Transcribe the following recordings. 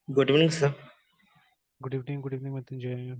Good evening sir. Good evening Mrityunjay.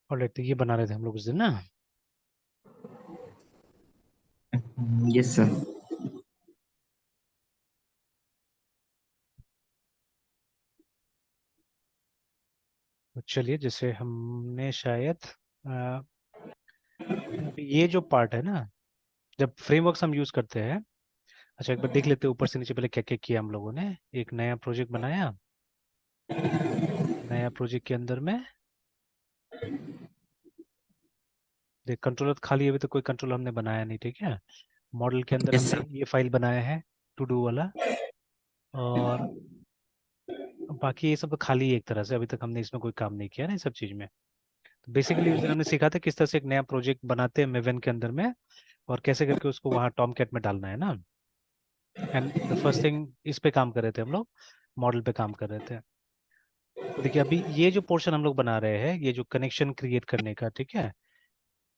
और तो ये बना रहे थे हम लोग उस दिन ना। Yes sir. तो चलिए, जैसे हमने शायद अ, अभी ये जो पार्ट है ना, जब फ्रेमवर्क्स हम यूज करते हैं। अच्छा, एक बार देख लेते हैं ऊपर से नीचे पहले क्या क्या किया हम लोगों ने। एक नया प्रोजेक्ट बनाया। नया प्रोजेक्ट के अंदर में देख कंट्रोलर खाली है, अभी तो कोई कंट्रोल हमने बनाया नहीं, ठीक है। मॉडल के अंदर यस हमने सर। ये फाइल बनाया है, टू डू वाला। और बाकी ये सब तो खाली है एक तरह से, अभी तक हमने इसमें कोई काम नहीं किया ना, इस सब चीज में। तो बेसिकली उस दिन हमने सीखा था किस तरह से एक नया प्रोजेक्ट बनाते हैं मेवन के अंदर में, और कैसे करके उसको वहाँ टॉम कैट में डालना है ना। एंड द फर्स्ट थिंग इस पे काम कर रहे थे हम लोग, मॉडल पे काम कर रहे थे। तो देखिए अभी ये जो पोर्शन हम लोग बना रहे हैं, ये जो कनेक्शन क्रिएट करने का, ठीक है।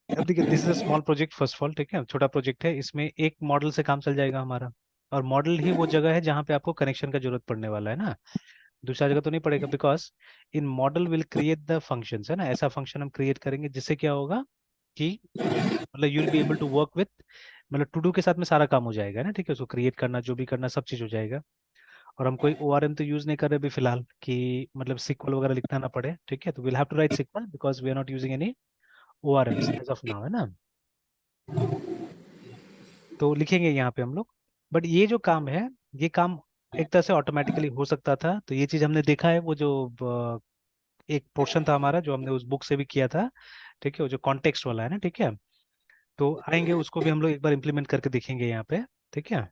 अब देखिए this is a small project, first of all, ठीक है, छोटा प्रोजेक्ट है। इसमें एक मॉडल से काम चल जाएगा हमारा। और मॉडल ही वो जगह है जहाँ पे आपको कनेक्शन का जरूरत पड़ने वाला है ना। दूसरा जगह तो नहीं पड़ेगा, because in model will create the functions, है ना। ऐसा फंक्शन हम क्रिएट करेंगे जिससे क्या होगा कि मतलब you will be able to work with, मतलब टू डू के साथ में सारा काम हो जाएगा ना, ठीक है। उसको क्रिएट करना, जो भी करना, सब चीज हो जाएगा। और हम कोई ORM तो यूज नहीं कर रहे अभी फिलहाल, कि मतलब सिक्वल वगैरह लिखना ना पड़े, ठीक है। तो will have to write SQL because we are not using any ORMs as of now, है ना। तो लिखेंगे यहाँ पे हम लोग। बट ये जो काम है, ये काम एक तरह से ऑटोमेटिकली हो सकता था। तो ये चीज हमने देखा है, वो जो एक पोर्शन था हमारा जो हमने उस बुक से भी किया था, ठीक है, वो जो कॉन्टेक्स्ट वाला है ना, ठीक है। तो आएंगे उसको भी हम लोग एक बार इम्प्लीमेंट करके देखेंगे यहाँ पे, ठीक है।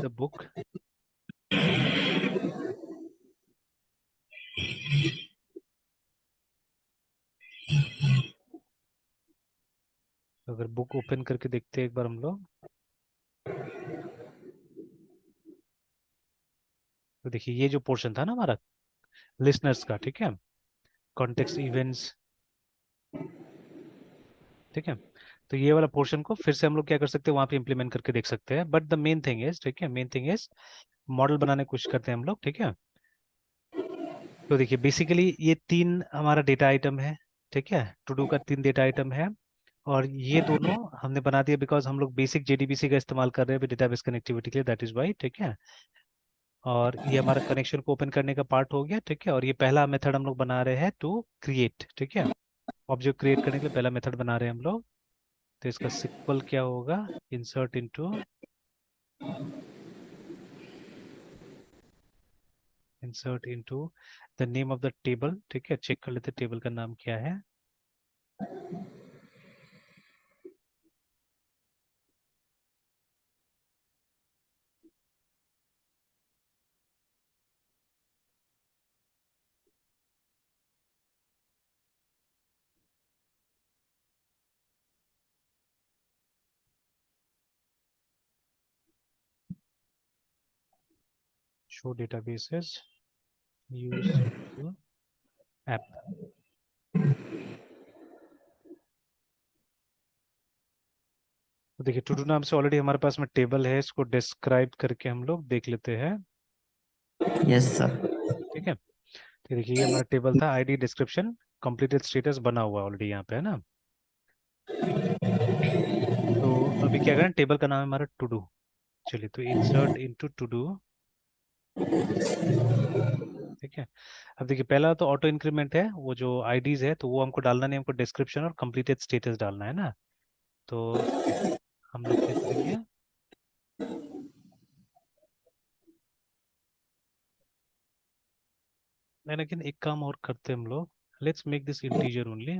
The book. अगर बुक ओपन करके देखते हैं एक बार हम लोग, तो देखिए ये जो पोर्शन था ना हमारा लिसनर्स का, ठीक है, कॉन्टेक्स्ट इवेंट्स, ठीक है। तो ये वाला पोर्शन को फिर से हम लोग क्या कर सकते हैं, वहां पे इम्प्लीमेंट करके देख सकते हैं। But the main thing is, ठीक है, मेन थिंग इज मॉडल बनाने की कोशिश करते हैं हम लोग, ठीक है। तो देखिए बेसिकली ये तीन हमारा डेटा आइटम है, ठीक है। टू डू का तीन डेटा आइटम है। और ये दोनों हमने बना दिया बिकॉज हम लोग बेसिक JDBC का इस्तेमाल कर रहे हैं डेटाबेस कनेक्टिविटी के लिए, दैट इज वाई, ठीक है। और ये हमारा कनेक्शन को ओपन करने का पार्ट हो गया, ठीक है। और ये पहला मेथड हम लोग बना रहे हैं टू क्रिएट, ठीक है। ऑब्जेक्ट क्रिएट करने के लिए पहला मेथड बना रहे हैं हम लोग। तो इसका सिक्वल क्या होगा, insert into, insert into the name of the table, ठीक है। चेक कर लेते टेबल का नाम क्या है। Show databases use app. तो देखिए टू डू नाम से ऑलरेडी हमारे पास में टेबल है, इसको डिस्क्राइब करके हम लोग देख लेते हैं, यस सर। ठीक है। तो देखिए ये हमारा टेबल था, ID डिस्क्रिप्शन कंप्लीटेड स्टेटस बना हुआ ऑलरेडी यहाँ पे, है ना। तो अभी क्या करें, टेबल का नाम है हमारा टू डू। चलिए तो इंसर्ट इनटू टू डू, ठीक है। अब देखिए पहला तो ऑटो इंक्रीमेंट है, वो जो आईडीज है तो वो हमको डालना नहीं, हमको डिस्क्रिप्शन और कंप्लीटेड स्टेटस डालना है ना। तो हम लोग क्या करेंगे, लेकिन एक काम और करते हैं हम लोग, let's make this integer only,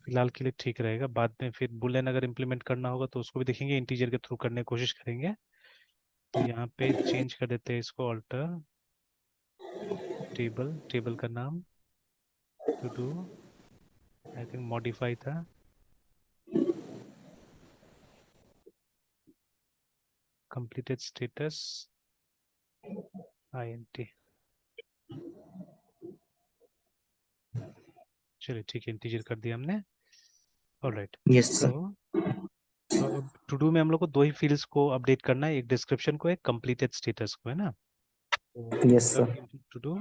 फिलहाल के लिए ठीक रहेगा। बाद में फिर बुलियन अगर इम्प्लीमेंट करना होगा तो उसको भी देखेंगे, इंटीजर के थ्रू करने की कोशिश करेंगे। तो यहाँ पे चेंज कर देते हैं इसको, ऑल्टर टेबल, टेबल का नाम to do, I think modify था, कंप्लीटेड स्टेटस INT। चलिए ठीक है, इंटीजर कर दिया हमने। ऑलराइट। यस तो सर। अब टू डू में हम लोग को दो ही फील्ड्स को अपडेट करना है, एक डिस्क्रिप्शन को, एक कंप्लीटेड स्टेटस को, है ना। तो yes log sir. Into to do,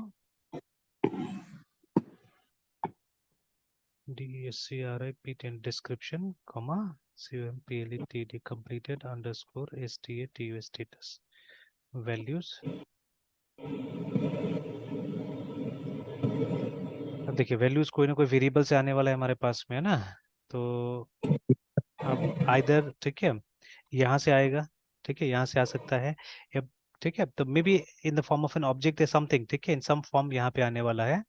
DSCRIP10 description, comma, COMPLETD completed underscore STATU status values। अब देखिए वैल्यूज कोई ना कोई वेरिएबल से आने वाला है हमारे पास में, है ना। तो अब आइदर, ठीक है, यहाँ से आएगा, ठीक है, यहाँ से आ सकता है, या ठीक है, तो may be in the form of an object या समथिंग, ठीक है, इन सम फॉर्म यहाँ पे आने वाला है,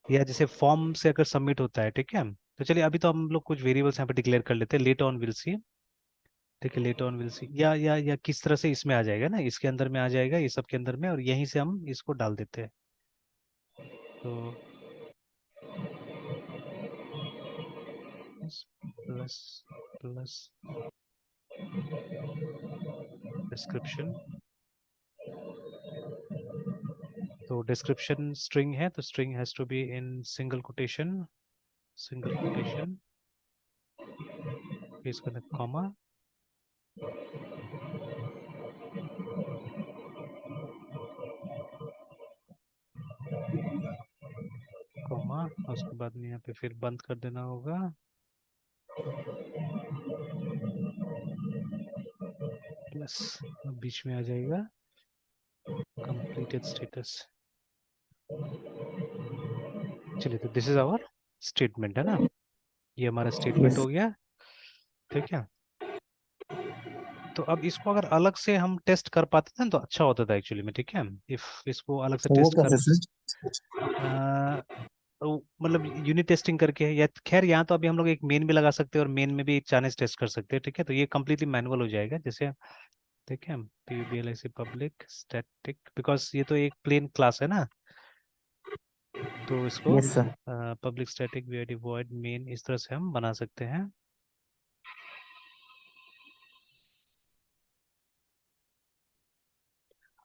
या जैसे फॉर्म से अगर सबमिट होता है, ठीक है। तो चलिए अभी तो हम लोग कुछ वेरिएबल्स यहाँ पे डिक्लेयर कर लेते हैं, लेटर ऑन विल सी, ठीक है, लेटर ऑन विल सी, या किस तरह से इसमें आ जाएगा ना, इसके अंदर में आ जाएगा, ये सब के अंदर में, और यहीं से हम इसको डाल देते हैं। तो प्लस प्लस डिस्क्रिप्शन, तो डिस्क्रिप्शन स्ट्रिंग है तो string has to be in single quotation, single quotation, इसके अंदर कॉमा, कॉमा, और उसके बाद में यहाँ पे फिर बंद कर देना होगा, प्लस, बीच में आ जाएगा कंप्लीटेड स्टेटस। चलिए तो दिस इज आवर स्टेटमेंट, है ना, ये हमारा स्टेटमेंट यस। हो गया, ठीक है। तो अब इसको अगर अलग से हम टेस्ट कर पाते थे ना तो अच्छा होता था एक्चुअली में, ठीक है, इफ इसको अलग से वो टेस्ट कर, कैसे सर? मतलब यूनिट टेस्टिंग करके, या खैर यहाँ तो अभी हम लोग एक मेन भी लगा सकते हैं और मेन में भी एक चाइनीज टेस्ट कर सकते हैं, ठीक है, तो ये कम्प्लीटली मैनुअल हो जाएगा जैसे, ठीक है, PUBLIC पब्लिक स्टैटिक, बिकॉज ये तो एक प्लेन क्लास है ना, तो इसको yes sir. Public static void void main, इस तरह से हम बना सकते हैं।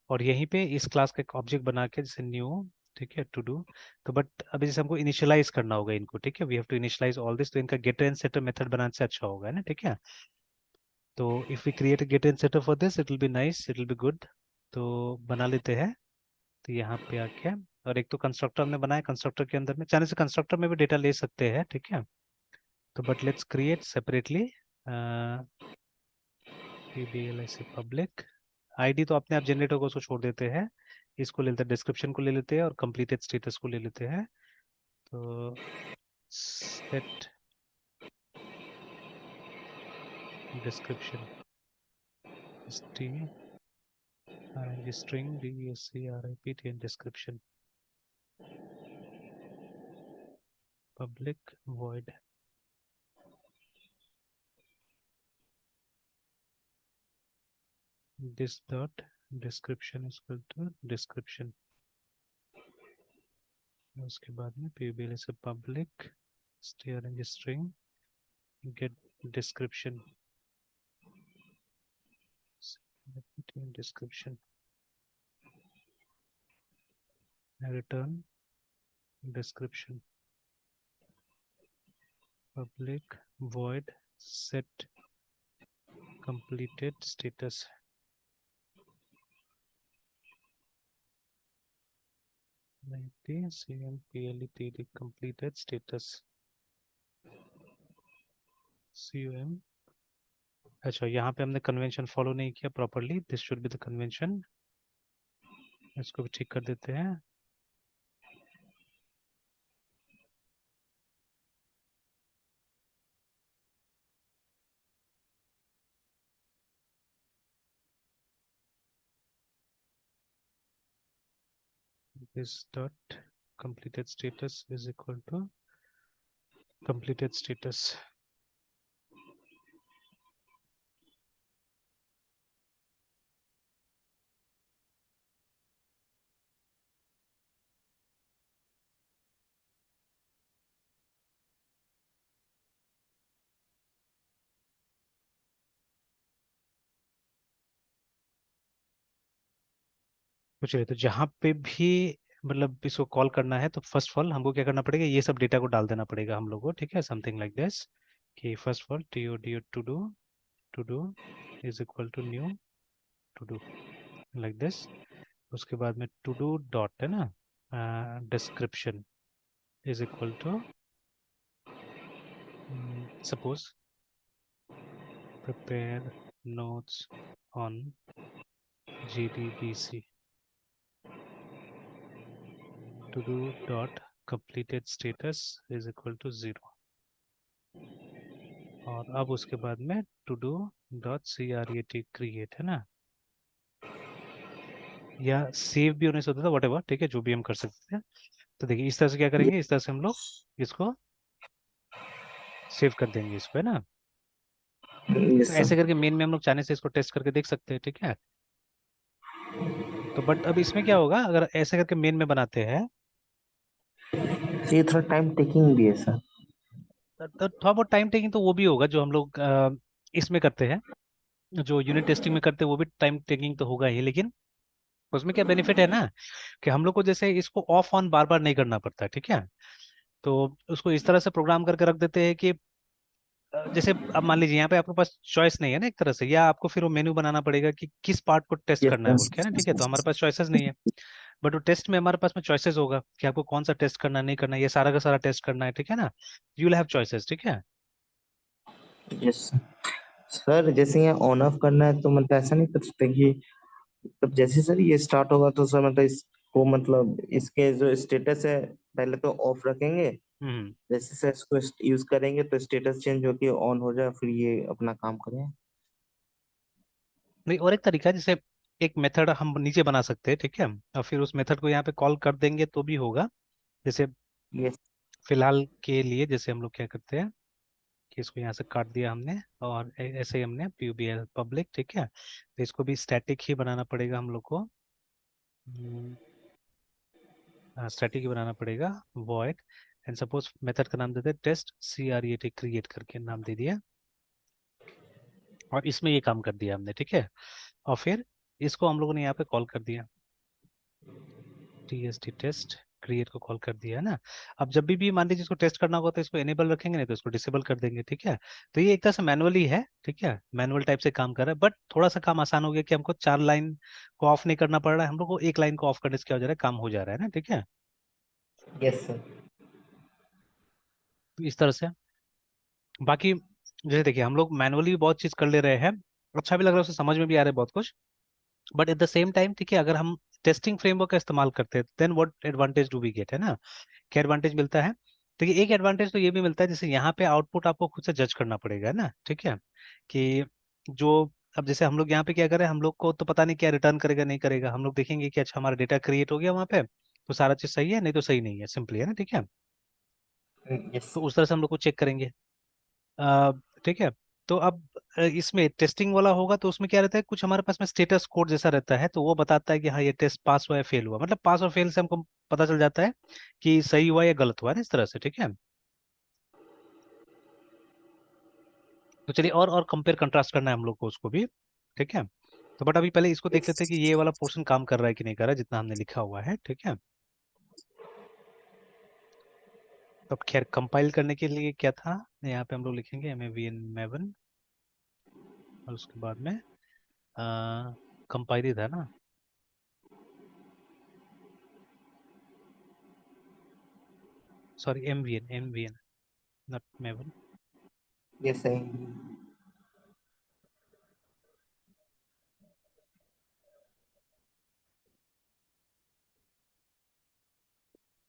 और यहीं पे इस क्लास का एक ऑब्जेक्ट बना के जैसे न्यू, ठीक है, टू डू, तो बट अभी जैसे हमको इनिशियलाइज करना होगा इनको, ठीक है, we have to initialize all this, तो इनका गेटर एंड सेटर मेथड बनाने से अच्छा होगा, है ना, ठीक है। तो if we create a getter and setter for this, it will be nice, it will be good. तो बना लेते हैं, तो यहाँ पे आके, और एक तो कंस्ट्रक्टर हमने बनाया, कंस्ट्रक्टर के अंदर में चाहे से कंस्ट्रक्टर में भी डेटा ले सकते हैं, ठीक है, तो but let's create separately PBLIC public, ID तो अपने आप जनरेट होगा, उसको छोड़ देते हैं, इसको ले लेते हैं, डिस्क्रिप्शन को ले लेते हैं और कंप्लीटेड स्टेटस को ले लेते हैं। तो set description st ing string DSCRIP10 description public void this dot description is equal to description, उसके बाद में PBL से public string string get description description return description public void set completed status, 90 CMPLETD completed status, COM अच्छा, यहाँ पे हमने convention follow नहीं किया properly, this should be the convention. इसको भी ठीक कर देते हैं। This dot completed status is equal to completed status. तो चलिए, तो जहाँ पे भी मतलब इसको कॉल करना है तो फर्स्ट ऑफ ऑल हमको क्या करना पड़ेगा, ये सब डेटा को डाल देना पड़ेगा हम लोग को, ठीक है, समथिंग लाइक दिस, कि first of all to do is equal to new to do, like this. उसके बाद में टू डू डॉट है ना, description is equal to suppose prepare notes on JDBC, to do dot completed status is equal to 0। और अब उसके बाद में to do dot create create है ना, या सेव भी होने से होता था, whatever, ठीक है, जो भी हम कर सकते हैं। तो देखिए इस तरह से क्या करेंगे, इस तरह से हम लोग इसको सेव कर देंगे इसको, है ना। तो यस ऐसे सर। करके मेन में हम लोग चाहने से इसको टेस्ट करके देख सकते हैं, ठीक है। तो बट अब इसमें क्या होगा, अगर ऐसे करके मेन में बनाते हैं ये थोड़ा टाइम टेकिंग भी है सर। तो थोड़ा बहुत टाइम टेकिंग तो वो भी होगा, जो हम लोग इसमें करते हैं, जो यूनिट टेस्टिंग में करते हैं वो भी टाइम टेकिंग तो होगा ही, लेकिन उसमें क्या बेनिफिट है ना, कि हम लोग को जैसे इसको ऑफ ऑन बार बार नहीं करना पड़ता, ठीक है। तो उसको इस तरह से प्रोग्राम करके रख देते हैं कि जैसे अब मान लीजिए यहाँ पे आपके पास चॉइस नहीं है ना एक तरह से, या आपको फिर वो मेन्यू बनाना पड़ेगा कि किस पार्ट को टेस्ट करना है बोल के, है ना, ठीक है। तो हमारे यस पास चॉइसेस नहीं है, बट वो टेस्ट में हमारे पास में चॉइसेस होगा कि आपको कौन सा टेस्ट करना है, नहीं करना है, ये सारा का सारा टेस्ट करना है, ठीक है ना। यू विल हैव चॉइसेस, ठीक है। Yes sir. जैसे यहाँ ऑन ऑफ करना है तो मतलब ऐसा नहीं कर सकते कि तब जैसे सर ये स्टार्ट होगा तो सर मतलब इसको मतलब इसके जो स्टेटस है पहले तो ऑफ रखेंगे। हम्म। जैसे सर इसको यूज करेंगे तो स्टेटस चेंज होके ऑन हो जाए फिर ये अपना काम करें। नहीं, और एक तरीका है, जैसे एक मेथड हम नीचे बना सकते हैं, ठीक है, और फिर उस मेथड को यहाँ पे कॉल कर देंगे तो भी होगा। जैसे यस फिलहाल के लिए जैसे हम लोग क्या करते हैं कि इसको यहाँ से काट दिया हमने, और ऐसे ही हमने publ पब्लिक, ठीक है, तो इसको भी स्टैटिक ही बनाना पड़ेगा हम लोग को। स्टैटिक ही बनाना पड़ेगा, void, एंड सपोज मेथड का नाम देते हैं टेस्ट create क्रिएट करके नाम दे दिया, और इसमें ये काम कर दिया हमने, ठीक है। और फिर इसको हम लोगों ने यहाँ पे कॉल कर दिया, tst टेस्ट क्रिएट को कॉल कर दिया है ना। अब जब भी मान लीजिए इसको टेस्ट करना होगा तो इसको एनेबल रखेंगे, नहीं तो इसको डिसेबल कर देंगे, ठीक है। तो ये एक तरह से मैनुअली है, ठीक है, मैनुअल टाइप से काम कर रहा है, बट थोड़ा सा काम आसान हो गया कि हमको 4 लाइन को ऑफ नहीं करना पड़ रहा है, हम लोग को एक लाइन को ऑफ करने से क्या हो जा रहा है, काम हो जा रहा है ना, ठीक है। Yes sir. तो इस तरह से बाकी जैसे देखिए हम लोग मैनुअली भी बहुत चीज कर ले रहे हैं, अच्छा भी लग रहा है, उसे समझ में भी आ रहा है बहुत कुछ, but at the same time, ठीक है, अगर हम टेस्टिंग फ्रेमवर्क का इस्तेमाल करते हैं then what advantage do we get, है ना, क्या एडवांटेज मिलता है। तो ये एक एडवांटेज तो ये भी मिलता है, जैसे यहाँ पे आउटपुट आपको खुद से जज करना पड़ेगा, है ना, ठीक है, कि जो अब जैसे हम लोग यहाँ पे क्या करें, हम लोग को तो पता नहीं क्या रिटर्न करेगा नहीं करेगा, हम लोग देखेंगे कि अच्छा हमारा डेटा क्रिएट हो गया वहाँ पे, तो सारा चीज सही है, नहीं तो सही नहीं है, सिंपली, है ना, ठीक है। यस तो उस तरह से हम लोग को चेक करेंगे, अ, ठीक है। तो अब इसमें टेस्टिंग वाला होगा तो उसमें क्या रहता है, कुछ हमारे पास में स्टेटस कोड जैसा रहता है, तो वो बताता है कि हाँ ये टेस्ट पास हुआ है फेल हुआ, मतलब पास और फेल से हमको पता चल जाता है कि सही हुआ या गलत हुआ है ना, इस तरह से, ठीक है। तो चलिए और कंपेयर कंट्रास्ट करना है हम लोग को उसको भी, ठीक है। तो बट अभी पहले इसको देख लेते हैं कि ये वाला पोर्शन काम कर रहा है कि नहीं कर रहा है, जितना हमने लिखा हुआ है, ठीक है। तो अब खैर कंपाइल करने के लिए क्या था, यहाँ पे हम लोग लिखेंगे MAVN Maven, और उसके बाद में कंपाइल ही था ना, sorry MVN not Maven। Yes सही।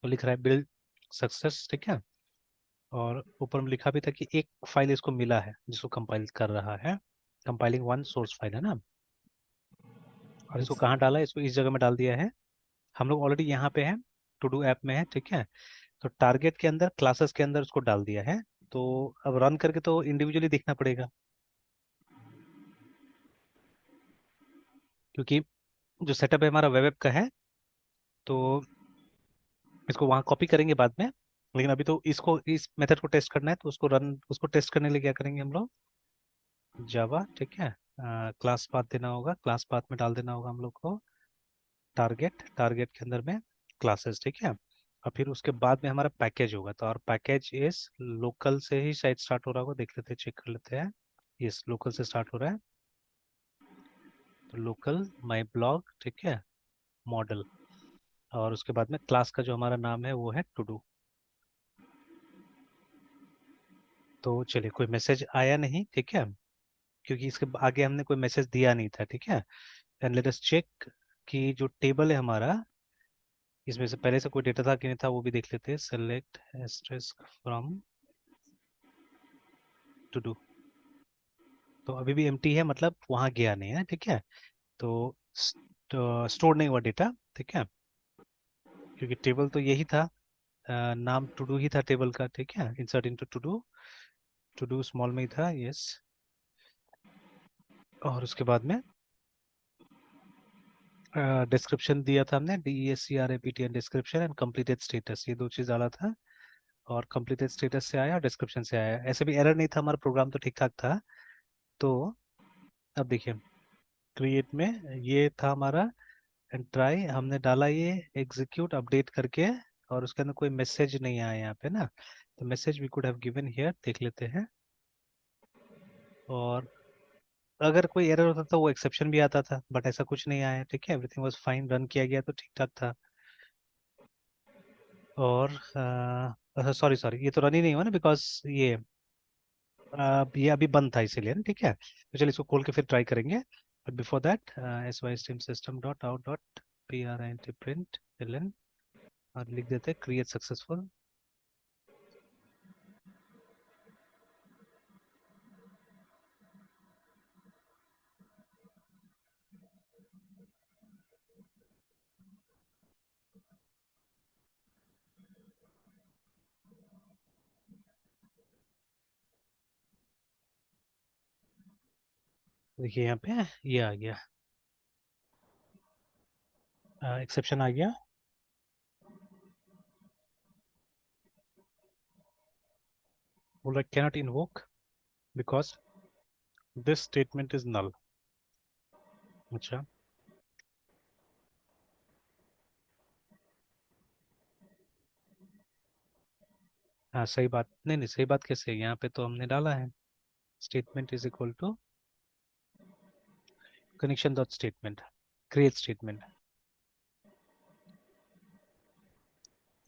तो लिख रहा है बिल्ड सक्सेस, ठीक है। और ऊपर में लिखा भी था कि एक फाइल इसको मिला है जिसको कंपाइल कर रहा है, कंपाइलिंग वन सोर्स फाइल है ना। और इसको कहाँ डाला है, इसको इस जगह में डाल दिया है। हम लोग ऑलरेडी यहाँ पे हैं, टू डू ऐप में है, ठीक है। तो टारगेट के अंदर, क्लासेस के अंदर उसको डाल दिया है। तो अब रन करके तो इंडिविजुअली देखना पड़ेगा, क्योंकि जो सेटअप है हमारा वेब ऐप का है। तो इसको वहाँ कॉपी करेंगे बाद में, लेकिन अभी तो इसको, इस मेथड को टेस्ट करना है, तो उसको रन, उसको टेस्ट करने के लिए क्या करेंगे हम लोग, जावा, ठीक है। क्लास पाथ देना होगा, क्लास पाथ में डाल देना होगा हम लोग को टारगेट, टारगेट के अंदर में क्लासेस, ठीक है। और फिर उसके बाद में हमारा पैकेज होगा, तो और पैकेज इस लोकल से ही शायद स्टार्ट हो रहा होगा, देख लेते हैं, चेक कर लेते हैं। यस, लोकल से स्टार्ट हो रहा है। तो लोकल माई ब्लॉग, ठीक है, मॉडल। और उसके बाद में क्लास का जो हमारा नाम है वो है टू डू। तो चलिए, कोई मैसेज आया नहीं, ठीक है, क्योंकि इसके आगे हमने कोई मैसेज दिया नहीं था, ठीक है। एंड लेट अस चेक कि जो टेबल है हमारा, इसमें से पहले से कोई डेटा था कि नहीं था, वो भी देख लेते हैं। Select asterisk from to do. तो अभी भी एम्प्टी है, मतलब वहाँ गया नहीं है, ठीक है। तो स्टोर नहीं हुआ डेटा, ठीक है, क्योंकि टेबल तो यही था, नाम टू डू ही था टेबल का, ठीक है। Insert into to do, to do small में ही था, यस। और उसके बाद में डिस्क्रिप्शन दिया था हमने, DESCRAPTN, description and completed status, ये दो चीज़ डाला था। और कंप्लीटेड स्टेटस से आया, डिस्क्रिप्शन से आया, ऐसे भी एरर नहीं था, हमारा प्रोग्राम तो ठीक ठाक था। तो अब देखिए, क्रिएट में ये था हमारा, एंड ट्राई हमने डाला, ये एग्जीक्यूट अपडेट करके, और उसके अंदर कोई मैसेज नहीं आया यहाँ पे ना। तो message we could have given here, देख लेते हैं। और अगर कोई एरर होता तो वो एक्सेप्शन भी आता था, बट ऐसा कुछ नहीं आया, ठीक है। एवरीथिंग वाज फाइन, रन किया गया तो ठीक ठाक था। और सॉरी सॉरी, ये तो रन ही नहीं हुआ ना, बिकॉज ये अभी बंद था इसीलिए ना, ठीक है। तो चलिए इसको खोल के फिर ट्राई करेंगे। But before that, SY system dot out dot print ln, और लिख देते हैं क्रिएट सक्सेसफुल। देखिए यहाँ पे ये आ गया, एक्सेप्शन आ गया। बोल रहा cannot invoke because this statement is null. अच्छा, हाँ सही बात, नहीं नहीं, सही बात कैसे है? यहाँ पे तो हमने डाला है statement is equal to connection dot statement, create statement,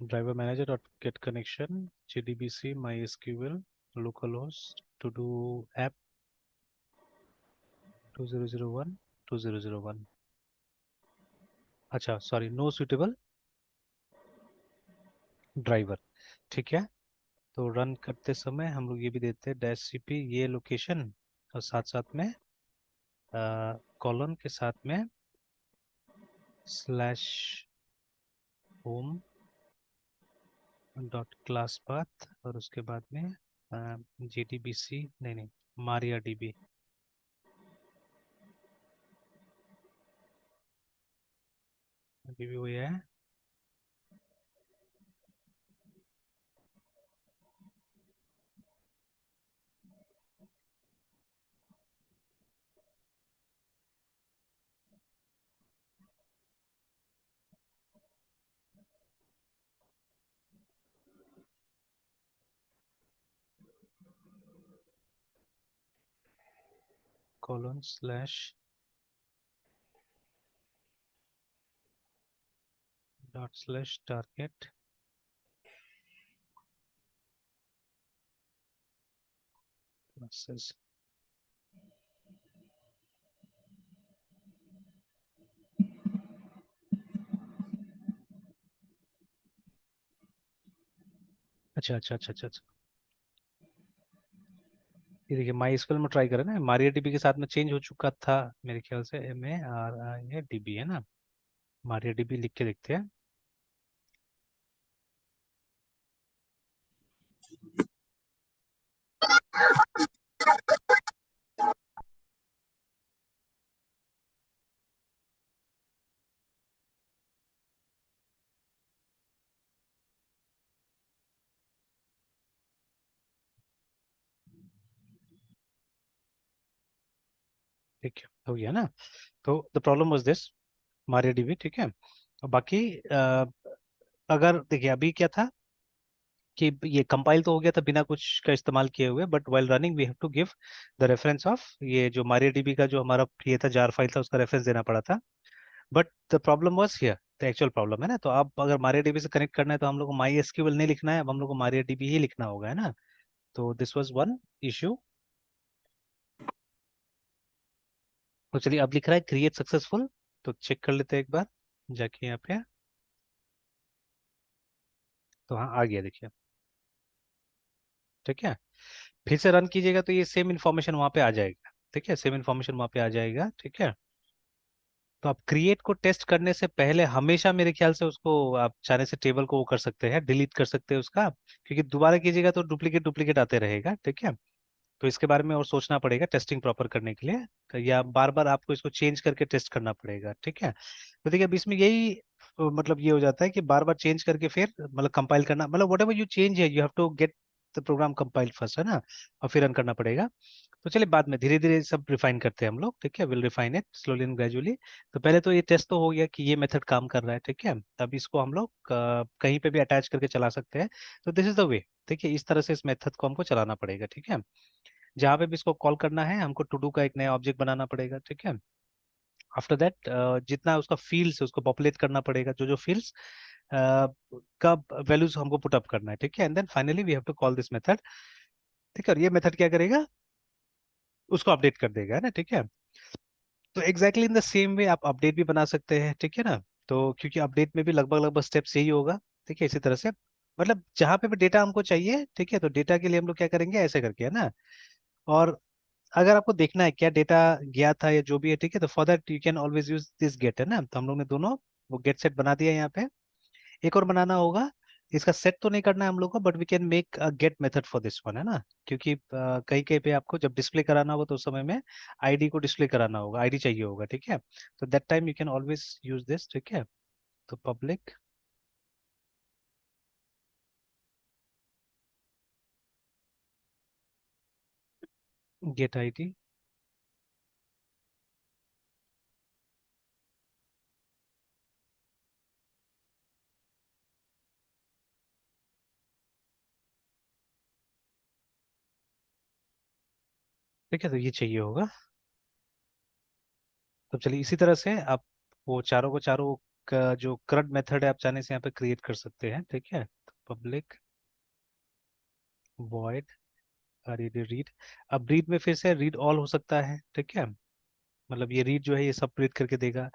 driver manager dot get connection, JDBC MySQL localhost to do app 2001 2001। अच्छा सॉरी, नो सुटेबल ड्राइवर, ठीक है। तो रन करते समय हम लोग ये भी देते हैं -CP, ये लोकेशन, और साथ साथ में कॉलन के साथ में slash home dot class path, और उसके बाद में JDBC, नहीं नहीं, मारिया DB, अभी भी वही है। Colon slash dot slash target classes. अच्छा अच्छा अच्छा अच्छा अच्छा। ये देखिए माई एसक्यूएल में ट्राई करें ना, मारिया डीबी के साथ में चेंज हो चुका था मेरे ख्याल से, MARIA DB है ना। मारिया डीबी लिख के देखते हैं। ठीक है, हो गया ना। तो the problem was this, Maria dB, ठीक है। और बाकी अगर देखिए अभी क्या था कि ये कंपाइल तो हो गया था बिना कुछ का इस्तेमाल किए हुए, but while running we have to give the reference of ये जो MariaDB का जो हमारा ये था जार फाइल था, उसका रेफरेंस देना पड़ा था। But the problem was here, the actual problem है ना। तो अब अगर MariaDB से कनेक्ट करना है तो हम लोग को माई एसक्यूएल नहीं लिखना है, अब हम लोग को MariaDB ही लिखना होगा, है ना। तो दिस वाज वन इशू। तो चलिए अब लिख रहा है क्रिएट सक्सेसफुल, तो चेक कर लेते हैं एक बार जाके यहाँ पे। तो हाँ आ गया देखिए, ठीक है। फिर से रन कीजिएगा तो ये सेम इन्फॉर्मेशन वहाँ पे आ जाएगा, ठीक है, सेम इन्फॉर्मेशन वहाँ पे आ जाएगा, ठीक है। तो आप क्रिएट को टेस्ट करने से पहले हमेशा मेरे ख्याल से उसको आप चाहने से टेबल को वो कर सकते हैं, डिलीट कर सकते हैं उसका, क्योंकि दोबारा कीजिएगा तो डुप्लीकेट डुप्लीकेट आते रहेगा, ठीक है। तो इसके बारे में और सोचना पड़ेगा टेस्टिंग प्रॉपर करने के लिए, या बार बार आपको इसको चेंज करके टेस्ट करना पड़ेगा, ठीक है। तो देखिए अब इसमें यही मतलब ये हो जाता है कि बार बार चेंज करके फिर मतलब कंपाइल करना, मतलब वट एवर यू चेंज है you have to get the program compiled first, है ना, और फिर रन करना पड़ेगा। तो चलिए बाद में धीरे धीरे सब रिफाइन करते हैं हम लोग, ठीक है, will refine it slowly and gradually. तो पहले तो ये टेस्ट तो हो गया कि ये मेथड काम कर रहा है, ठीक है। अब इसको हम लोग कहीं पे भी अटैच करके चला सकते हैं। तो दिस इज द वे, ठीक है, इस तरह से इस मेथड को हमको चलाना पड़ेगा, ठीक है। जहाँ पे भी इसको कॉल करना है हमको टू डू का एक नया ऑब्जेक्ट बनाना पड़ेगा, ठीक है। आफ्टर दैट जितना उसका फील्ड्स है उसको पॉपुलेट करना पड़ेगा, जो जो फील्ड्स का वैल्यूज हमको पुट अप करना है, ठीक है। And then finally we have to call this method, ठीक है। और ये मेथड क्या करेगा, उसको अपडेट कर देगा, है ना, ठीक है। तो exactly in the same way आप अपडेट भी बना सकते हैं, ठीक है ना। तो क्योंकि अपडेट में भी लगभग लगभग स्टेप्स यही होगा, ठीक है, इसी तरह से मतलब जहाँ पे भी डेटा हमको चाहिए, ठीक है, तो डेटा के लिए हम लोग क्या करेंगे ऐसे करके, है ना। और अगर आपको देखना है क्या डेटा गया था या जो भी है, ठीक है, तो for that you can always use this get, है ना। तो हम लोग ने दोनों वो गेट सेट बना दिया यहाँ पे। एक और बनाना होगा, इसका सेट तो नहीं करना है हम लोग को, but we can make a get method for this one, है ना। क्योंकि कहीं कहीं पे आपको जब डिस्प्ले कराना होगा तो उस समय में आईडी को डिस्प्ले कराना होगा, आईडी चाहिए होगा, ठीक है। तो that time you can always use this, ठीक है। तो पब्लिक गेट आईडी, ठीक है, तो ये चाहिए होगा। तो चलिए इसी तरह से आप वो चारों को चारों का जो करंट मेथड है आप चाहने से यहाँ पे क्रिएट कर सकते हैं, ठीक है। तो पब्लिक वॉइड रीड रीड, अब रीड में फिर से रीड ऑल हो सकता है, ठीक है। मतलब ये रीड जो है ये सब रीड करके देगा।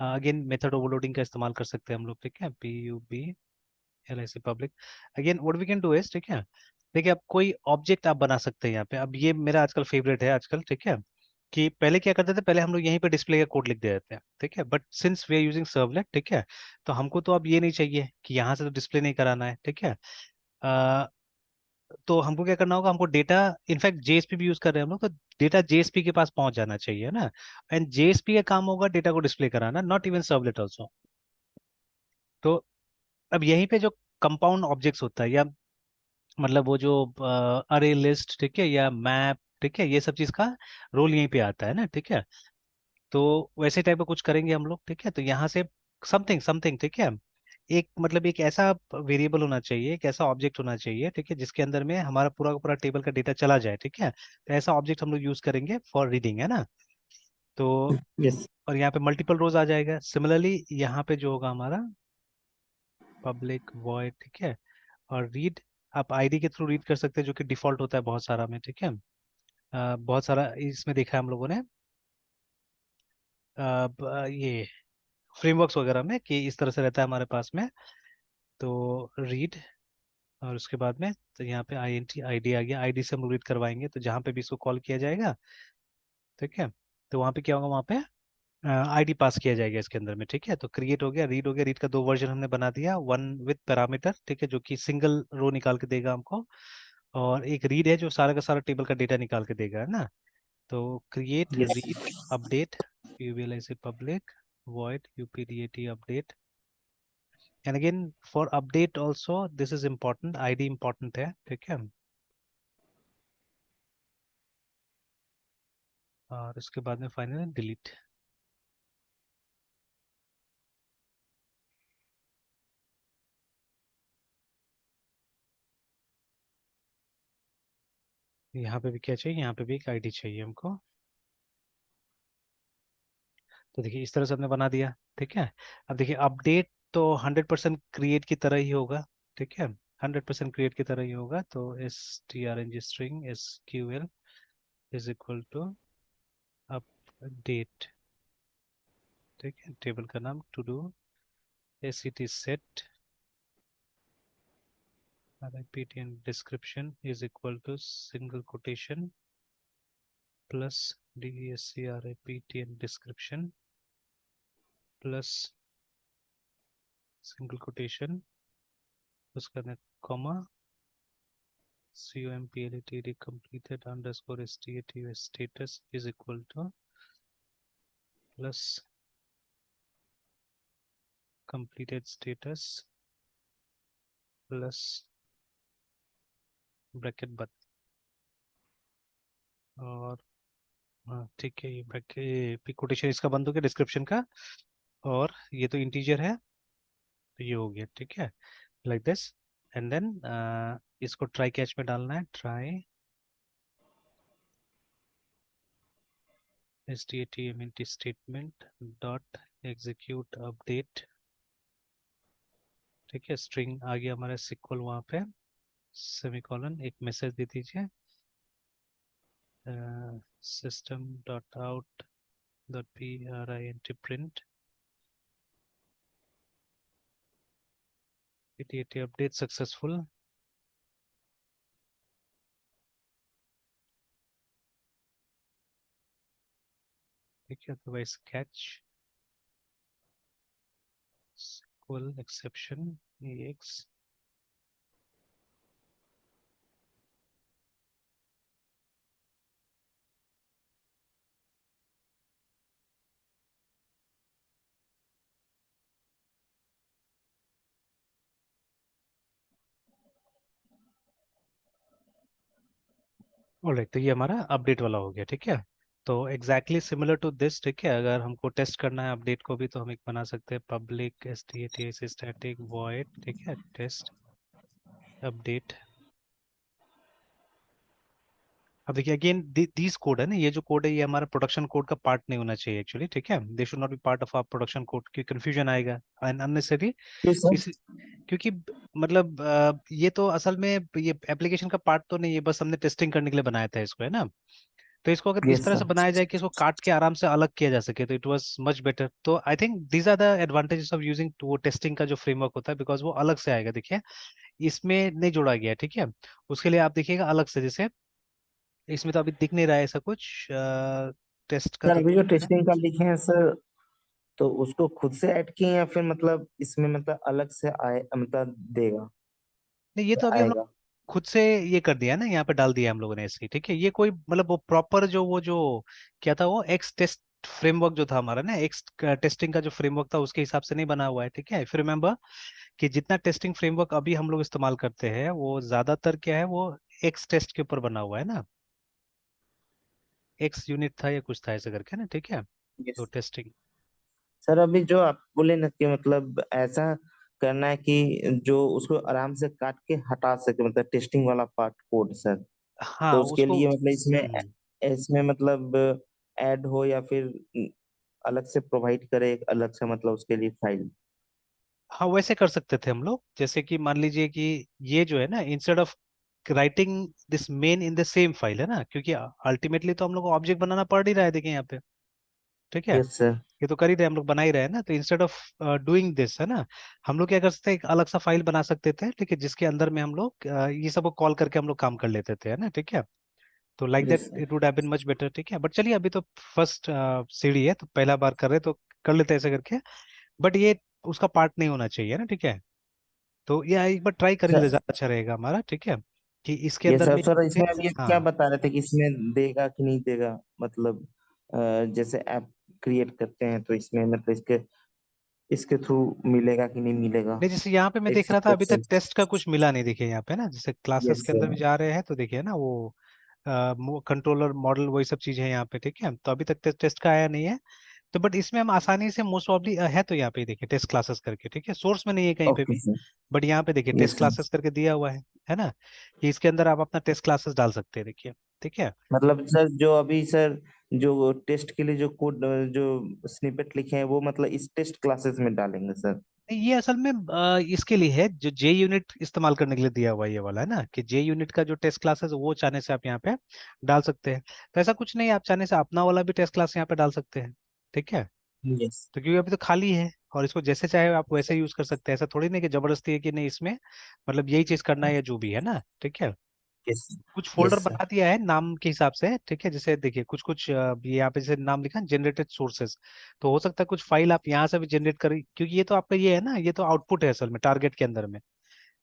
अगेन मेथड ओवरलोडिंग का इस्तेमाल कर सकते हैं हम लोग, ठीक है। PUBLIC public, again what we can do is, ठीक है। देखिए अब कोई ऑब्जेक्ट आप बना सकते हैं यहाँ पे, अब ये मेरा आजकल फेवरेट है आजकल, ठीक है। कि पहले क्या करते थे, पहले हम लोग यहीं पे डिस्प्ले का कोड लिख दे देते हैं, ठीक है। But since we are using servlet, ठीक है, तो हमको तो अब ये नहीं चाहिए कि यहाँ से तो डिस्प्ले नहीं कराना है, ठीक है। तो हमको क्या करना होगा, हमको डेटा, इनफैक्ट जेएसपी भी यूज कर रहे हैं हम लोग, तो डेटा जेएसपी के पास पहुंच जाना चाहिए ना। एंड जेएसपी का काम होगा डेटा को डिस्प्ले कराना, नॉट इवन सर्वलेट ऑल्सो। तो अब यहीं पे जो कंपाउंड ऑब्जेक्ट्स होता है, या मतलब वो जो अरे लिस्ट, ठीक है, या मैप, ठीक है, ये सब चीज का रोल यहीं पे आता है ना, ठीक है। तो वैसे टाइप का कुछ करेंगे हम लोग, ठीक है। तो यहाँ से समथिंग समथिंग, ठीक है, एक मतलब एक ऐसा वेरिएबल होना चाहिए, एक ऐसा ऑब्जेक्ट होना चाहिए, ठीक है, जिसके अंदर में हमारा पूरा का पूरा टेबल का डेटा चला जाए, ठीक है। तो ऐसा ऑब्जेक्ट हम लोग यूज करेंगे फॉर रीडिंग, है ना। तो यस। और यहाँ पे मल्टीपल रोज आ जाएगा, सिमिलरली यहाँ पे जो होगा हमारा पब्लिक वॉइड, ठीक है, और रीड, आप आईडी के थ्रू रीड कर सकते हैं, जो कि डिफॉल्ट होता है बहुत सारा में, ठीक है। बहुत सारा इसमें देखा है हम लोगों ने ये फ्रेमवर्क्स वगैरह में कि इस तरह से रहता है हमारे पास में। तो रीड और उसके बाद में तो यहाँ पे INT ID आ गया, ID से हम रीड करवाएंगे, तो जहाँ पे भी इसको कॉल किया जाएगा, ठीक है, तो वहाँ पे क्या होगा, वहाँ पे ID पास किया जाएगा इसके अंदर में, ठीक है। तो क्रिएट हो गया, रीड हो गया, रीड का दो वर्जन हमने बना दिया, वन विथ पैरामीटर, ठीक है, जो कि सिंगल रो निकाल के देगा हमको, और एक रीड है जो सारा का सारा टेबल का डेटा निकाल के देगा, है ना। तो create yes. Read update, UBL public void updat update, and again for update also this is important, ID important है, ठीक है। और उसके बाद में फाइनली डिलीट। यहाँ पे भी क्या चाहिए, यहाँ पे भी एक ID चाहिए हमको। तो देखिए इस तरह से हमने बना दिया, ठीक है। अब देखिए अपडेट तो 100% क्रिएट की तरह ही होगा, ठीक है, 100% क्रिएट की तरह ही होगा। तो strng string SQL is equal to update, ठीक है, टेबल का नाम to do ACT set RIPTN description is equal to single quotation plus DESCRIPTN description plus single quotation, उसका बाद comma COMPLETD completed underscore STATUS status is equal to plus completed status plus bracket बंद। और हाँ ठीक है, ये bracket quotation इसका बंद हो गया डिस्क्रिप्शन का, और ये तो इंटीजर है, तो ये हो गया, ठीक है, लाइक दिस। एंड देन इसको ट्राई कैच में डालना है, try STATMNT statement dot execute update, ठीक है, स्ट्रिंग आ गया हमारा सिक्वल वहाँ पे, सेमीकोलन एक मैसेज दे दीजिए, system dot out dot print print AT update successful, ठीक है। तो vice catch SQL exception EX, alright, तो ये हमारा अपडेट वाला हो गया, ठीक है। तो एग्जैक्टली सिमिलर टू दिस, ठीक है, अगर हमको टेस्ट करना है अपडेट को भी, तो हम एक बना सकते हैं पब्लिक STATS स्टैटिक वॉइड, ठीक है, टेस्ट अपडेट। अब देखिए अगेन दीज कोड है ना, ये जो कोड है ये हमारा प्रोडक्शन कोड का पार्ट नहीं होना चाहिए एक्चुअली, ठीक है, they should not be part of our production code, की कंफ्यूजन आएगा एंड अननेसेसरी। क्यों सर? इस क्योंकि मतलब ये तो असल में ये एप्लीकेशन का पार्ट तो नहीं है, बस हमने टेस्टिंग करने के लिए बनाया था इसको, है ना। तो इसको अगर इस यस तरह से सर। बनाया जाए कि इसको काट के आराम से अलग किया जा सके, तो इट वाज मच बेटर। तो I think these are the advantages of using वो टेस्टिंग का जो फ्रेमवर्क होता है, बिकॉज वो अलग से आएगा, देखिए इसमें नहीं जोड़ा गया है, ठीक है। उसके लिए आप देखिएगा अलग से, जैसे इसमें तो अभी दिख नहीं रहा है ऐसा कुछ, टेस्ट का सर देख अभी जो लेते हैं। टेस्टिंग का लिखे हैं सर, तो उसको खुद से ऐड किए या फिर मतलब इसमें मतलब अलग से आए मतलब देगा नहीं ये या तो अभी हम लोग आएगा? खुद से ये कर दिया है ना, यहाँ पे डाल दिया हम लोगों ने ऐसे ही, ठीक है। ये कोई मतलब वो प्रॉपर जो वो जो क्या था, वो एक्स टेस्ट फ्रेमवर्क जो था हमारा ना, एक्स टेस्टिंग का जो फ्रेमवर्क था उसके हिसाब से नहीं बना हुआ है, ठीक है। फिर रिमेम्बर कि जितना टेस्टिंग फ्रेमवर्क अभी हम लोग इस्तेमाल करते हैं वो ज्यादातर क्या है, वो एक्स टेस्ट के ऊपर बना हुआ है ना, एक्स यूनिट था या कुछ था ऐसा करके ना, ठीक है। तो यस। टेस्टिंग, सर अभी जो आप बोले ना कि मतलब ऐसा करना है कि जो उसको आराम से काट के हटा सके, मतलब टेस्टिंग वाला पार्ट कोड सर, हाँ तो उसके उसको लिए मतलब इसमें हम्म। इसमें मतलब ऐड हो या फिर अलग से प्रोवाइड करे एक अलग से मतलब उसके लिए फाइल? हाँ वैसे कर सकते थे हम लोग, जैसे कि मान लीजिए कि ये जो है ना, instead of writing this main in the same file, है ना, क्योंकि अल्टीमेटली तो हम लोग को ऑब्जेक्ट बनाना पड़ ही रहा है, देखिए यहाँ पे, ठीक है। Yes sir. ये तो कर ही रहे हैं, हम लोग बना ही रहे हैं ना। तो इंस्टेड ऑफ डूइंग दिस, है ना, हम लोग क्या कर सकते हैं, एक अलग सा फाइल बना सकते थे, ठीक है, जिसके अंदर में हम लोग ये सब कॉल करके हम लोग काम कर लेते थे, है ना, ठीक है। तो like that yes sir. It would have been much better, ठीक है। बट चलिए, अभी तो फर्स्ट सीढ़ी है, तो पहला बार कर रहे हैं, तो कर लेते हैं ऐसे करके। बट ये उसका पार्ट नहीं होना चाहिए ना, ठीक है। तो ये एक बार ट्राई कर ही ले, सर ज्यादा अच्छा रहेगा हमारा, ठीक है, कि इसके ये अंदर सर, में सर इसमें अब ये क्या हाँ। बता रहे थे कि इसमें देगा कि नहीं देगा, मतलब जैसे ऐप क्रिएट करते हैं तो इसमें मतलब इसके इसके थ्रू मिलेगा कि नहीं मिलेगा, नहीं, जैसे यहाँ पे मैं एक देख रहा था, अभी से। तक टेस्ट का कुछ मिला नहीं, देखिए यहाँ पे ना, जैसे क्लासेस यस के अंदर सर। भी जा रहे हैं तो देखिए ना वो कंट्रोलर मॉडल वही सब चीजें हैं यहाँ पे, ठीक है। तो अभी तक टेस्ट का आया नहीं है। तो बट इसमें हम आसानी से मोस्ट प्रॉब्ली है, तो यहाँ पे देखिए टेस्ट क्लासेस करके, ठीक है, सोर्स में नहीं है कहीं पे ओके भी। सर। बट यहाँ पे देखिए टेस्ट यस सर। क्लासेस करके दिया हुआ है ना, कि इसके अंदर आप अपना टेस्ट क्लासेस डाल सकते हैं, देखिए, ठीक है। मतलब सर जो अभी सर जो टेस्ट के लिए जो कोड जो स्निपेट लिखे हैं वो मतलब इस टेस्ट क्लासेस में डालेंगे सर। ये असल में इसके लिए है, जो जे यूनिट इस्तेमाल करने के लिए दिया हुआ है, ये वाला है ना, कि जे यूनिट का जो टेस्ट क्लास है वो चाहने से आप यहाँ पे डाल सकते हैं। तो ऐसा कुछ नहीं है, आप चाहने से अपना वाला भी टेस्ट क्लास यहाँ पे डाल सकते हैं, ठीक है। यस। तो क्योंकि अभी तो खाली है, और इसको जैसे चाहे आप वैसे यूज कर सकते हैं, ऐसा थोड़ी नहीं कि जबरदस्ती है कि नहीं इसमें मतलब यही चीज करना है या जो भी है ना, ठीक है। यस। कुछ फोल्डर यस सर। बना दिया है नाम के हिसाब से, ठीक है, जैसे देखिए कुछ कुछ ये यहाँ पे जैसे नाम लिखा है जनरेटेड सोर्सेज। तो हो सकता है कुछ फाइल आप यहाँ से भी जनरेट करें, क्योंकि ये तो आपका ये है ना, ये तो आउटपुट है असल में टारगेट के अंदर में,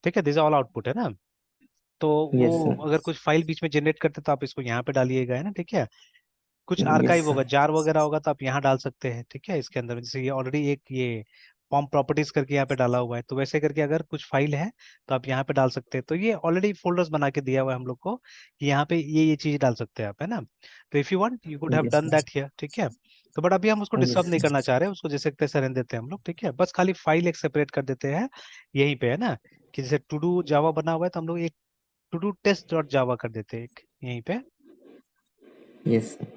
ठीक है, दिस ऑल आउटपुट है ना। तो यस वो सर। अगर कुछ फाइल बीच में जनरेट करते तो आप इसको यहाँ पे डालिएगा, है ना, ठीक है। कुछ यस आर्काइव होगा, सर। जार वगैरह होगा, तो आप यहाँ डाल सकते हैं, ठीक है, इसके अंदर जैसे ये ऑलरेडी एक ये फॉर्म प्रॉपर्टीज करके यहाँ पे डाला हुआ है, तो वैसे करके अगर कुछ फाइल है तो आप यहाँ पे डाल सकते हैं। तो ये ऑलरेडी फोल्डर्स बना के दिया हुआ है हम लोग को, कि यहाँ पे ये चीज डाल सकते हैं आप, है ना। तो if you want you could have yes done sir. That here, ठीक है। तो बट अभी हम उसको यस डिस्टर्ब नहीं करना सर। चाह रहे, उसको जैसे तैसे रहने देते हैं हम लोग, ठीक है, बस खाली फाइल एक सेपरेट कर देते हैं यहीं पे, है ना, कि जैसे टू डू जावा बना हुआ है, तो हम लोग एक to do test dot Java कर देते हैं एक यहीं पे, यस सर।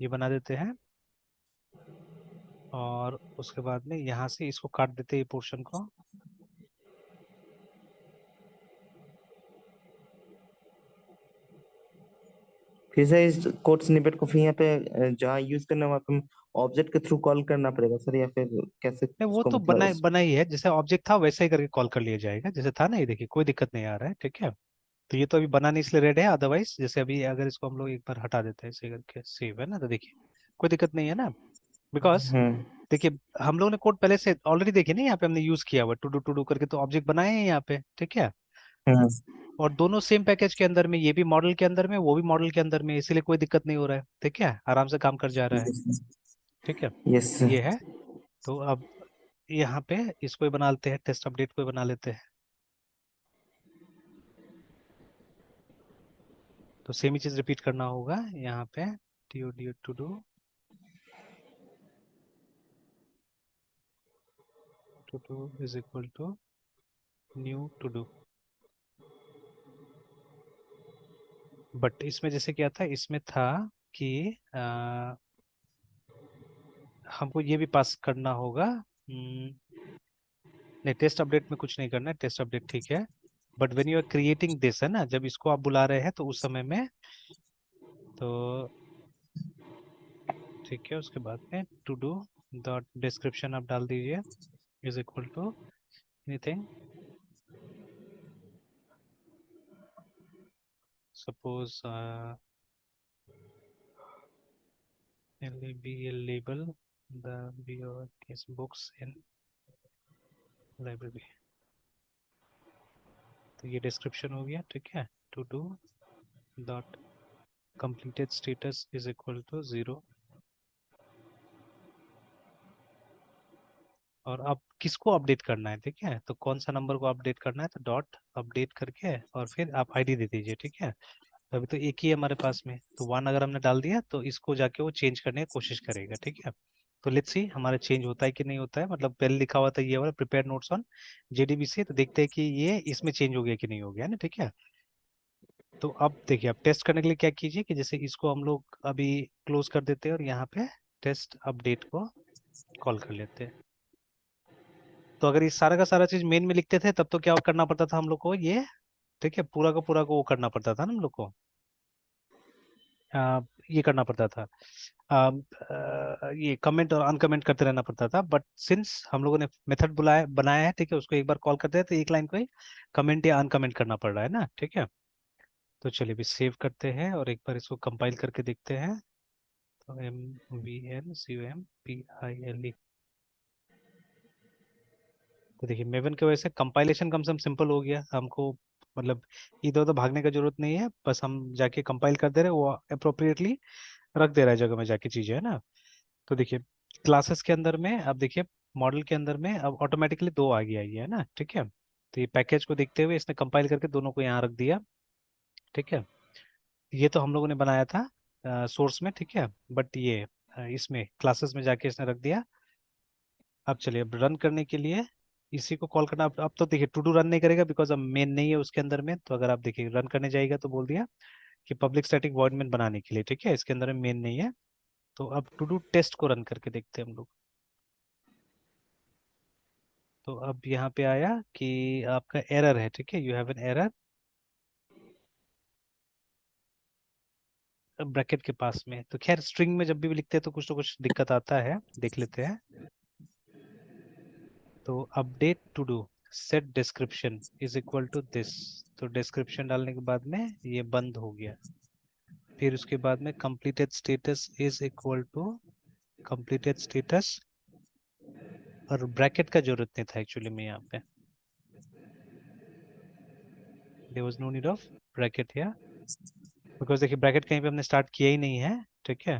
ये बना देते हैं। और उसके बाद में यहाँ से इसको काट देते हैं, पोर्शन को। फिर से इस कोड स्निपेट को फिर यहाँ पे जहाँ यूज करना है वहाँ पे ऑब्जेक्ट के थ्रू कॉल करना पड़ेगा सर, या फिर कैसे नहीं, वो उसको तो मतलब बना ही है, जैसे ऑब्जेक्ट था वैसे ही करके कॉल कर लिया जाएगा, जैसे था ना, ये देखिए कोई दिक्कत नहीं आ रहा है, ठीक है। तो ये तो अभी बना नहीं इसलिए रेड है, अदरवाइज जैसे अभी अगर इसको हम लोग एक बार हटा देते हैं ऐसे करके सेव, है ना, तो देखिए कोई दिक्कत नहीं है ना, बिकॉज हम्म। देखिए हम लोगों ने कोड पहले से ऑलरेडी देखिए ना, यहाँ पे हमने यूज किया हुआ टू डू करके, तो ऑब्जेक्ट बनाए हैं यहाँ पे, ठीक है। हम्म। और दोनों सेम पैकेज के अंदर में, ये भी मॉडल के अंदर में, वो भी मॉडल के अंदर में, इसीलिए कोई दिक्कत नहीं हो रहा है, ठीक है, आराम से काम कर जा रहा है, ठीक है। यस तो सर। ये है। तो अब यहाँ पे इसको ही बना लेते हैं, टेस्ट अपडेट को ही बना लेते हैं। तो सेम ही चीज रिपीट करना होगा यहाँ पे, T O D to do, to do is equal to new to do. But इसमें जैसे क्या था, इसमें था कि हमको ये भी पास करना होगा, नहीं, टेस्ट अपडेट में कुछ नहीं करना है, टेस्ट अपडेट ठीक है। But when you are creating this, है ना, जब इसको आप बुला रहे हैं तो उस समय में, तो ठीक है, उसके बाद में टू डू डॉट डिस्क्रिप्शन आप डाल दीजिए, is equal to anything, suppose be a label the your case books in library। तो ये डिस्क्रिप्शन हो गया, ठीक है। To do dot completed status is equal to 0। और अब किसको अपडेट करना है, ठीक है, तो कौन सा नंबर को अपडेट करना है, तो डॉट अपडेट करके और फिर आप आईडी दे दीजिए, ठीक है। तो अभी तो एक ही है हमारे पास में, तो वन अगर हमने डाल दिया तो इसको जाके वो चेंज करने की कोशिश करेगा, ठीक है। तो लेट्स सी हमारा चेंज होता है कि नहीं होता है, मतलब पहले लिखा हुआ था ये वाला प्रिपेयर नोट्स ऑन जेडीबीसी, तो देखते हैं कि ये इसमें चेंज हो गया कि नहीं हो गया ना, ठीक है। तो अब देखिए, आप टेस्ट करने के लिए क्या कीजिए, कि जैसे इसको हम लोग अभी क्लोज कर देते हैं और यहाँ पे टेस्ट अपडेट को कॉल कर लेते हैं। तो अगर ये सारा का सारा चीज मेन में लिखते थे तब तो क्या करना पड़ता था हम लोग को, ये ठीक है, पूरा का पूरा को वो करना पड़ता था ना हम लोग को, ये करना पड़ता था, ये कमेंट और अनकमेंट करते रहना पड़ता था। बट सिंस हम लोगों ने मेथड बुलाया बनाया है, ठीक है, उसको एक बार कॉल करते हैं तो एक लाइन को ही कमेंट या अनकमेंट करना पड़ रहा है ना, ठीक है। तो चलिए भी सेव करते हैं और एक बार इसको कंपाइल करके देखते हैं। तो MVNCOMPILE, तो देखिए मेवन की वजह से कंपाइलेशन कम से कम सिंपल हो गया हमको, मतलब इधर उधर भागने का जरूरत नहीं है, बस हम जाके कंपाइल कर दे रहे हैं, वो अप्रोप्रिएटली रख दे रहा है जगह में जाके चीजें, है ना। तो देखिए क्लासेस के अंदर में अब देखिए, मॉडल के अंदर में अब ऑटोमेटिकली दो आ गया ये, है ना, ठीक है। तो ये पैकेज को देखते हुए इसने कंपाइल करके दोनों को यहाँ रख दिया, ठीक है। ये तो हम लोगों ने बनाया था सोर्स में, ठीक है। बट ये इसमें क्लासेस में जाके इसने रख दिया। अब चलिए अब रन करने के लिए इसी को कॉल करना। अब तो देखिए टू डू रन नहीं करेगा बिकॉज अब मेन नहीं है उसके अंदर में। तो अगर आप देखिए रन करने जाएगा तो बोल दिया कि पब्लिक स्टैटिक वॉइड मेन बनाने के लिए, ठीक है, इसके अंदर में मेन नहीं है। तो अब टू डू टेस्ट को रन करके देखते हैं हम लोग। तो अब यहाँ पे आया कि आपका एरर है, ठीक है, you have an error bracket के पास में। तो खैर स्ट्रिंग में जब भी लिखते हैं तो कुछ तो कुछ दिक्कत आता है, देख लेते हैं। तो update to do set description is equal to this. तो डिस्क्रिप्शन डालने के बाद में ये बंद हो गया। फिर उसके बाद में completed status is equal to completed status, और ब्रैकेट का जरूरत नहीं था एक्चुअली में यहाँ पे, there was no need of bracket here, because देखिए ब्रैकेट कहीं पे हमने स्टार्ट किया ही नहीं है, ठीक है।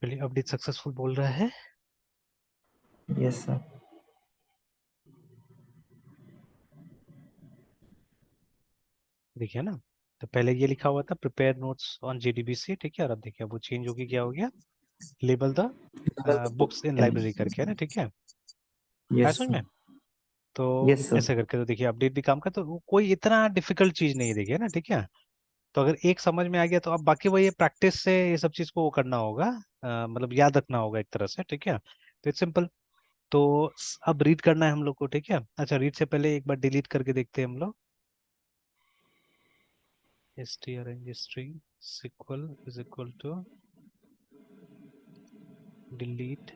चलिए अपडेट सक्सेसफुल बोल रहा है। Yes sir. देखिए ना, तो पहले ये लिखा हुआ था प्रिपेयर नोट्स ऑन JDBC, ठीक है, और अब देखिए अब वो चेंज होगी, क्या हो गया, label the books in library करके, है ना, ठीक है। आया यस समझ में। सर। तो यस सर। ऐसे करके तो देखिए अपडेट भी काम का, तो वो कोई इतना डिफिकल्ट चीज नहीं है, देखिए ना, ठीक है। तो अगर एक समझ में आ गया तो अब बाकी वही प्रैक्टिस से ये सब चीज को वो करना होगा, मतलब याद रखना होगा एक तरह से, ठीक है। तो इट्स सिंपल। तो अब रीड करना है हम लोग को, ठीक है। अच्छा रीड से पहले एक बार डिलीट करके देखते हैं हम लोग। strng string SQL is equal to delete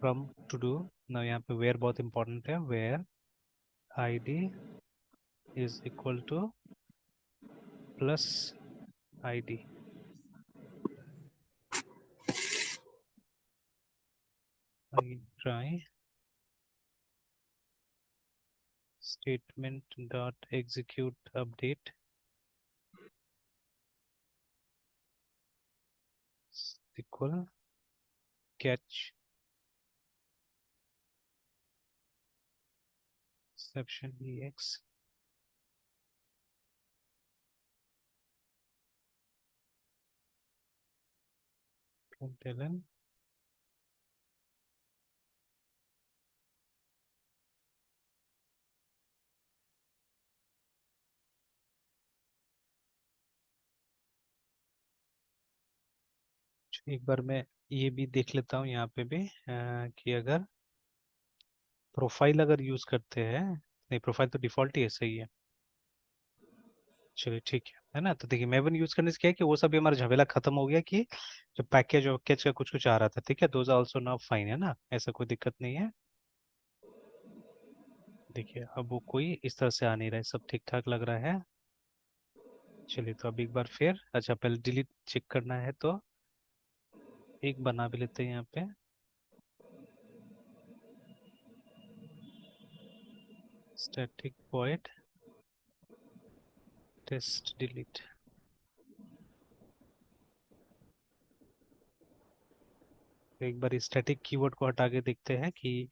from to do। ना यहाँ पे where बहुत इंपॉर्टेंट है, where id is equal to plus id। again try statement dot execute update equal catch exception ex println। एक बार मैं ये भी देख लेता हूँ यहाँ पे भी, कि अगर प्रोफाइल अगर यूज करते हैं, नहीं प्रोफाइल तो डिफॉल्ट ही है, सही है। चलिए ठीक है ना। तो देखिए मेवन यूज करने से क्या है कि वो सब भी हमारा झमेला खत्म हो गया, कि जो पैकेज वैकेज का कुछ कुछ आ रहा था, ठीक है, दोज आल्सो नाउ फाइन, है ना, ऐसा कोई दिक्कत नहीं है। देखिए अब वो कोई इस तरह से आ नहीं रहा है, सब ठीक ठाक लग रहा है। चलिए तो अब एक बार फिर, अच्छा पहले डिलीट चेक करना है तो एक बना भी लेते हैं यहाँ पे, स्टैटिक वॉइड टेस्ट डिलीट। एक बार स्टैटिक कीवर्ड को हटा के देखते हैं कि